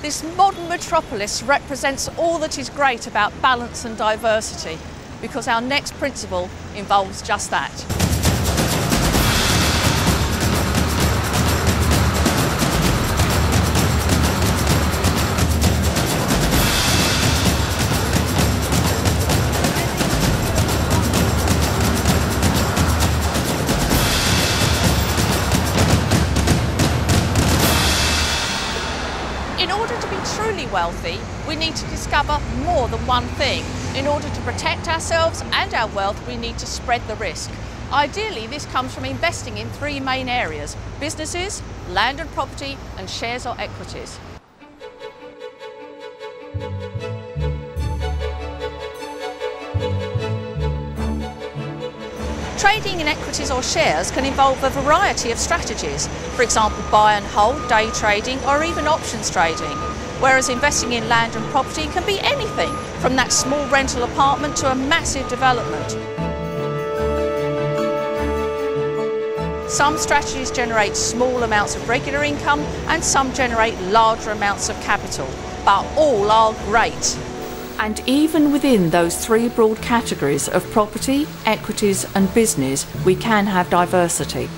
This modern metropolis represents all that is great about balance and diversity, because our next principle involves just that. In order to be truly wealthy, we need to discover more than one thing. In order to protect ourselves and our wealth, we need to spread the risk. Ideally, this comes from investing in three main areas: businesses, land and property, and shares or equities. Trading in equities or shares can involve a variety of strategies, for example buy and hold, day trading, or even options trading, whereas investing in land and property can be anything from that small rental apartment to a massive development. Some strategies generate small amounts of regular income and some generate larger amounts of capital, but all are great. And even within those three broad categories of property, equities and business, we can have diversity.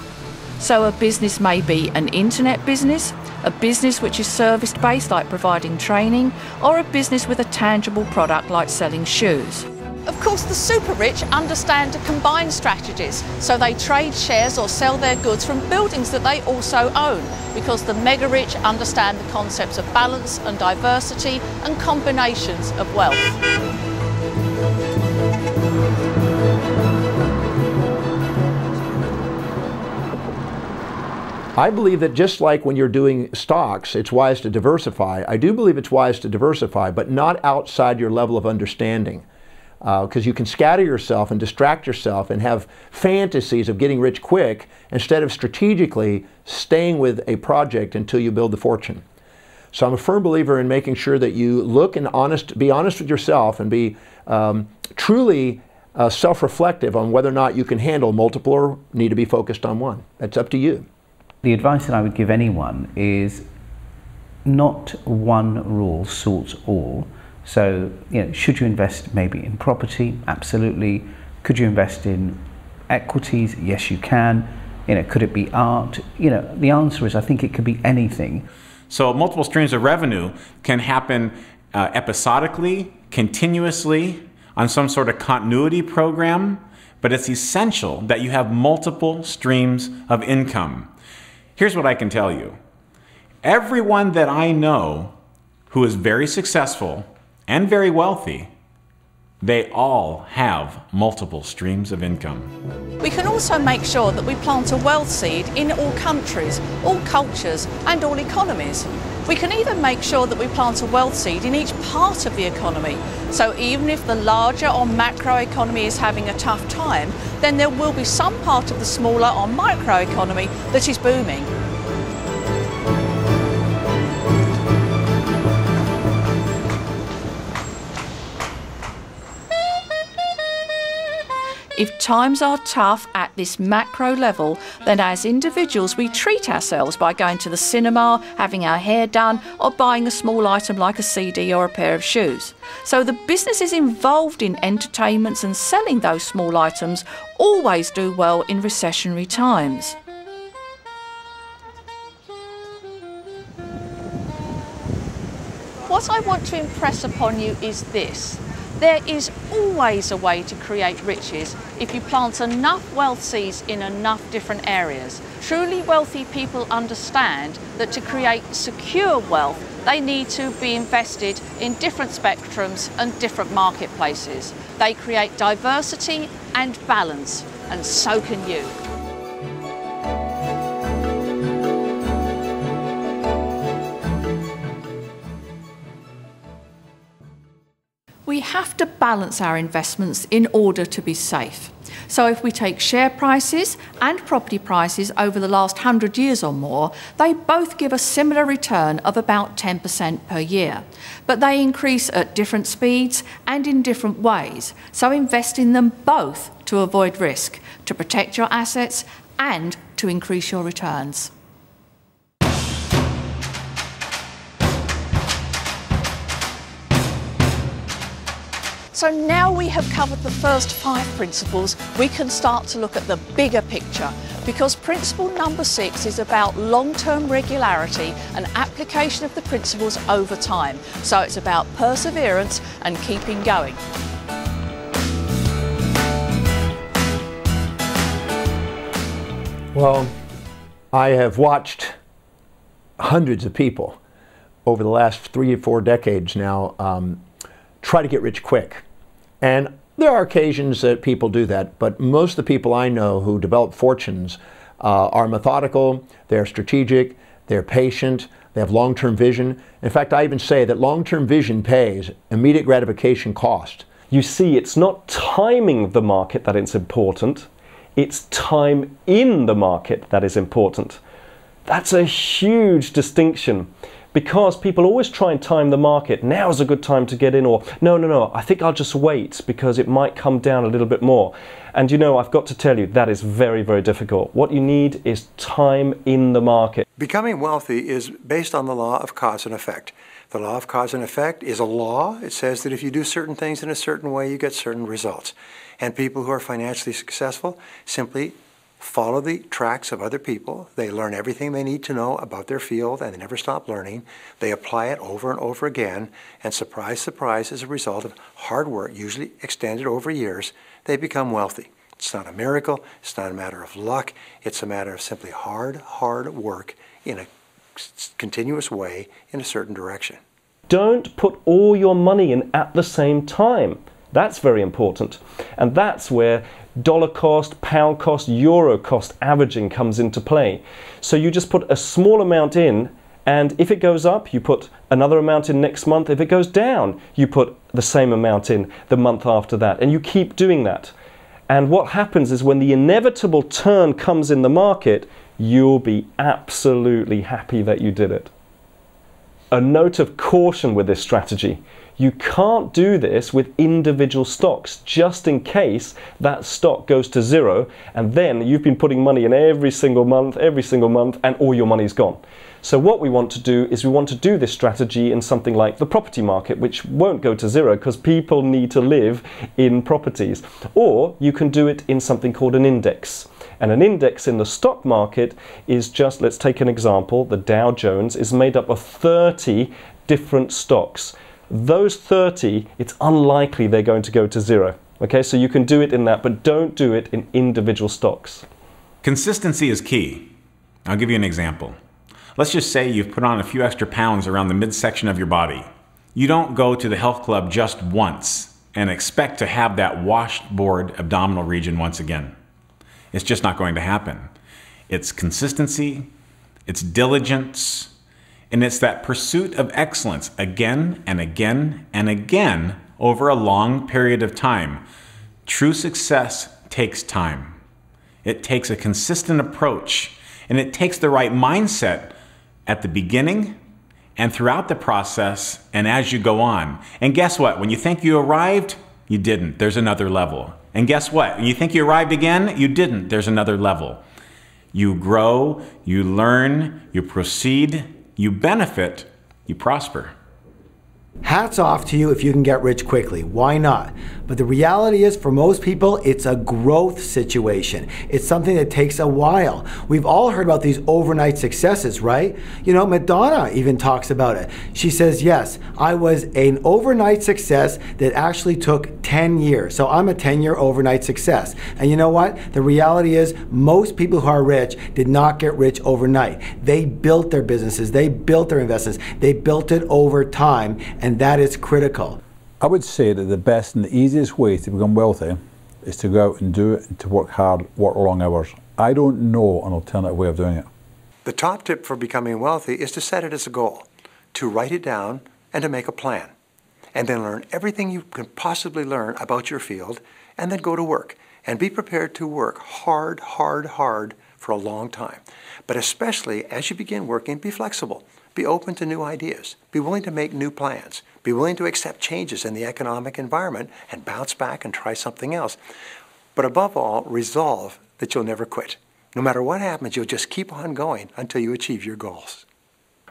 So a business may be an internet business, a business which is service-based like providing training, or a business with a tangible product like selling shoes. Of course, the super rich understand to combine strategies, so they trade shares or sell their goods from buildings that they also own, because the mega rich understand the concepts of balance and diversity and combinations of wealth. I believe that just like when you're doing stocks, it's wise to diversify. I do believe it's wise to diversify, but not outside your level of understanding. Because you can scatter yourself and distract yourself and have fantasies of getting rich quick instead of strategically staying with a project until you build the fortune. So I'm a firm believer in making sure that you look and be honest with yourself and be truly self-reflective on whether or not you can handle multiple or need to be focused on one. That's up to you. The advice that I would give anyone is not one rule sorts all. So, should you invest maybe in property? Absolutely. Could you invest in equities? Yes, you can. Could it be art? The answer is, I think it could be anything. So multiple streams of revenue can happen episodically, continuously, on some sort of continuity program, but it's essential that you have multiple streams of income. Here's what I can tell you. Everyone that I know who is very successful and very wealthy, they all have multiple streams of income. We can also make sure that we plant a wealth seed in all countries, all cultures and all economies. We can even make sure that we plant a wealth seed in each part of the economy. So even if the larger or macro economy is having a tough time, then there will be some part of the smaller or micro economy that is booming. If times are tough at this macro level, then as individuals we treat ourselves by going to the cinema, having our hair done, or buying a small item like a CD or a pair of shoes. So the businesses involved in entertainments and selling those small items always do well in recessionary times. What I want to impress upon you is this. There is always a way to create riches if you plant enough wealth seeds in enough different areas. Truly wealthy people understand that to create secure wealth, they need to be invested in different spectrums and different marketplaces. They create diversity and balance, and so can you. We have to balance our investments in order to be safe. So if we take share prices and property prices over the last 100 years or more, they both give a similar return of about 10% per year. But they increase at different speeds and in different ways. So invest in them both to avoid risk, to protect your assets and to increase your returns. So now we have covered the first 5 principles, we can start to look at the bigger picture, because principle number 6 is about long-term regularity and application of the principles over time. So it's about perseverance and keeping going. Well, I have watched hundreds of people over the last 3 or 4 decades now try to get rich quick. And there are occasions that people do that, but most of the people I know who develop fortunes are methodical, they're strategic, they're patient, they have long-term vision. In fact, I even say that long-term vision pays, immediate gratification cost. You see, it's not timing the market that is important, it's time in the market that is important. That's a huge distinction, because people always try and time the market. Now is a good time to get in, or no, I think I'll just wait because it might come down a little bit more. And you know, I've got to tell you, that is very, very difficult. What you need is time in the market. Becoming wealthy is based on the law of cause and effect. The law of cause and effect is a law. It says that if you do certain things in a certain way, you get certain results. And people who are financially successful simply follow the tracks of other people. They learn everything they need to know about their field, and they never stop learning. They apply it over and over again, and surprise, surprise, as a result of hard work, usually extended over years, they become wealthy. It's not a miracle. It's not a matter of luck. It's a matter of simply hard work in a continuous way in a certain direction. Don't put all your money in at the same time. That's very important. And that's where dollar cost, pound cost, euro cost averaging comes into play. So you just put a small amount in, and if it goes up, you put another amount in next month. If it goes down, you put the same amount in the month after that, and you keep doing that. And what happens is when the inevitable turn comes in the market, you'll be absolutely happy that you did it. A note of caution with this strategy: you can't do this with individual stocks, just in case that stock goes to zero, and then you've been putting money in every single month, and all your money's gone. So what we want to do is we want to do this strategy in something like the property market, which won't go to zero because people need to live in properties. Or you can do it in something called an index. And an index in the stock market is just, let's take an example, the Dow Jones is made up of 30 different stocks. Those 30, it's unlikely they're going to go to zero. Okay, so you can do it in that, but don't do it in individual stocks. Consistency is key. I'll give you an example. Let's just say you've put on a few extra pounds around the midsection of your body. You don't go to the health club just once and expect to have that washboard abdominal region once again. It's just not going to happen. It's consistency, it's diligence, and it's that pursuit of excellence again and again and again over a long period of time. True success takes time. It takes a consistent approach, and it takes the right mindset at the beginning and throughout the process and as you go on. And guess what? When you think you arrived, you didn't. There's another level. And guess what? When you think you arrived again, you didn't. There's another level. You grow, you learn, you proceed, you benefit, you prosper. Hats off to you if you can get rich quickly. Why not? But the reality is, for most people, it's a growth situation. It's something that takes a while. We've all heard about these overnight successes, right? You know, Madonna even talks about it. She says, yes, I was an overnight success that actually took 10 years. So I'm a 10-year overnight success. And you know what? The reality is, most people who are rich did not get rich overnight. They built their businesses. They built their investments. They built it over time. And that is critical. I would say that the best and the easiest way to become wealthy is to go out and do it and to work hard, work long hours. I don't know an alternative way of doing it. The top tip for becoming wealthy is to set it as a goal, to write it down and to make a plan. And then learn everything you can possibly learn about your field, and then go to work. And be prepared to work hard for a long time. But especially as you begin working, be flexible. Be open to new ideas. Be willing to make new plans. Be willing to accept changes in the economic environment and bounce back and try something else. But above all, resolve that you'll never quit. No matter what happens, you'll just keep on going until you achieve your goals.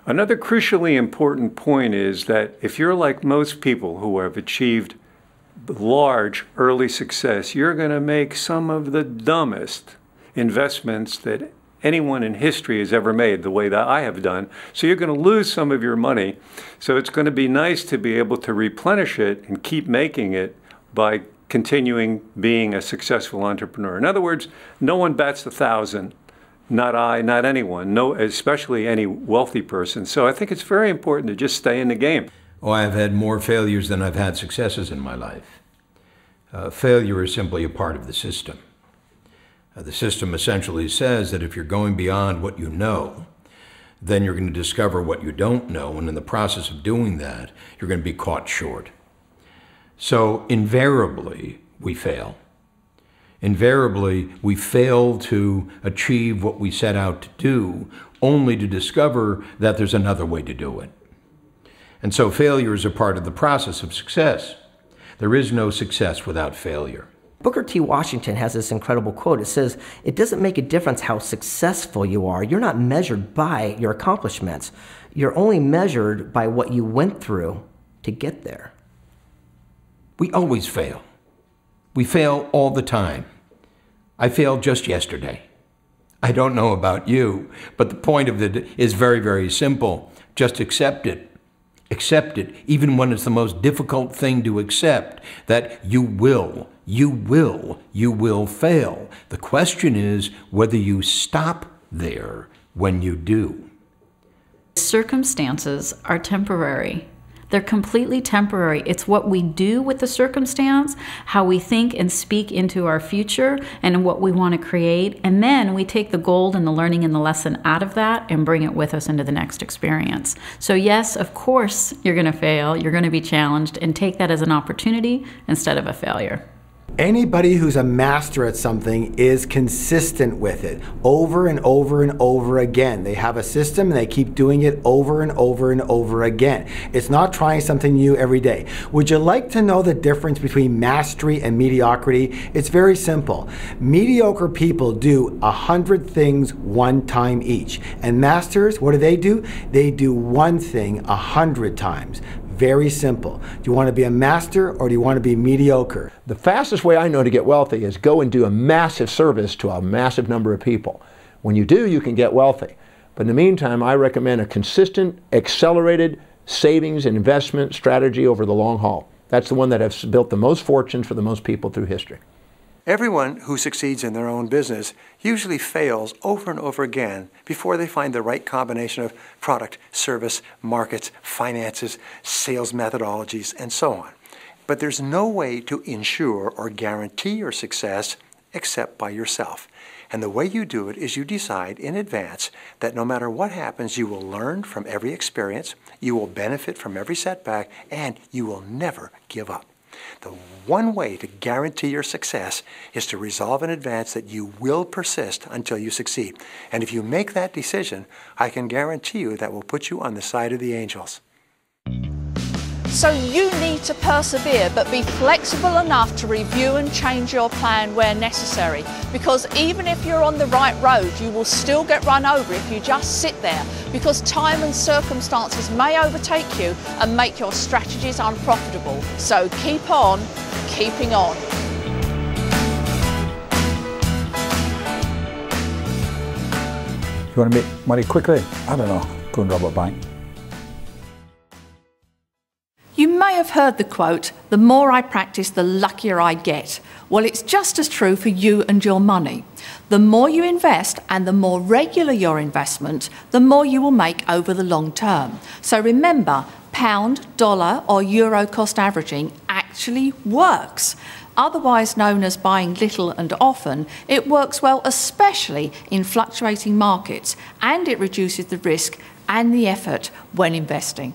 Another crucially important point is that if you're like most people who have achieved large early success, you're going to make some of the dumbest investments that anyone in history has ever made, the way that I have done. So you're going to lose some of your money. So it's going to be nice to be able to replenish it and keep making it by continuing being a successful entrepreneur. In other words, no one bats 1,000. Not I, not anyone, no, especially any wealthy person. So I think it's very important to just stay in the game. Oh, I've had more failures than I've had successes in my life. Failure is simply a part of the system. The system essentially says that if you're going beyond what you know, then you're going to discover what you don't know, and in the process of doing that, you're going to be caught short. So invariably, we fail. Invariably, we fail to achieve what we set out to do, only to discover that there's another way to do it. And so failure is a part of the process of success. There is no success without failure. Booker T. Washington has this incredible quote. It says, "It doesn't make a difference how successful you are. You're not measured by your accomplishments. You're only measured by what you went through to get there." We always fail. We fail all the time. I failed just yesterday. I don't know about you, but the point of it is very, very simple. Just accept it. Accept it, even when it's the most difficult thing to accept, that you will fail. The question is whether you stop there when you do. Circumstances are temporary. They're completely temporary. It's what we do with the circumstance, how we think and speak into our future, and what we want to create. And then we take the gold and the learning and the lesson out of that and bring it with us into the next experience. So yes, of course, you're going to fail. You're going to be challenged, and take that as an opportunity instead of a failure. Anybody who's a master at something is consistent with it over and over and over again. They have a system and they keep doing it over and over and over again. It's not trying something new every day. Would you like to know the difference between mastery and mediocrity? It's very simple. Mediocre people do 100 things one time each. And masters, what do? They do one thing 100 times. Very simple. Do you want to be a master or do you want to be mediocre? The fastest way I know to get wealthy is go and do a massive service to a massive number of people. When you do, you can get wealthy. But in the meantime, I recommend a consistent, accelerated savings and investment strategy over the long haul. That's the one that has built the most fortunes for the most people through history. Everyone who succeeds in their own business usually fails over and over again before they find the right combination of product, service, markets, finances, sales methodologies, and so on. But there's no way to ensure or guarantee your success except by yourself. And the way you do it is you decide in advance that no matter what happens, you will learn from every experience, you will benefit from every setback, and you will never give up. The one way to guarantee your success is to resolve in advance that you will persist until you succeed. And if you make that decision, I can guarantee you that will put you on the side of the angels. So you need to persevere, but be flexible enough to review and change your plan where necessary. Because even if you're on the right road, you will still get run over if you just sit there. Because time and circumstances may overtake you and make your strategies unprofitable. So keep on keeping on. You want to make money quickly? I don't know. Go and rob a bank. You may have heard the quote, "The more I practice, the luckier I get." Well, it's just as true for you and your money. The more you invest and the more regular your investment, the more you will make over the long term. So remember, pound, dollar or euro cost averaging actually works. Otherwise known as buying little and often, it works well especially in fluctuating markets, and it reduces the risk and the effort when investing.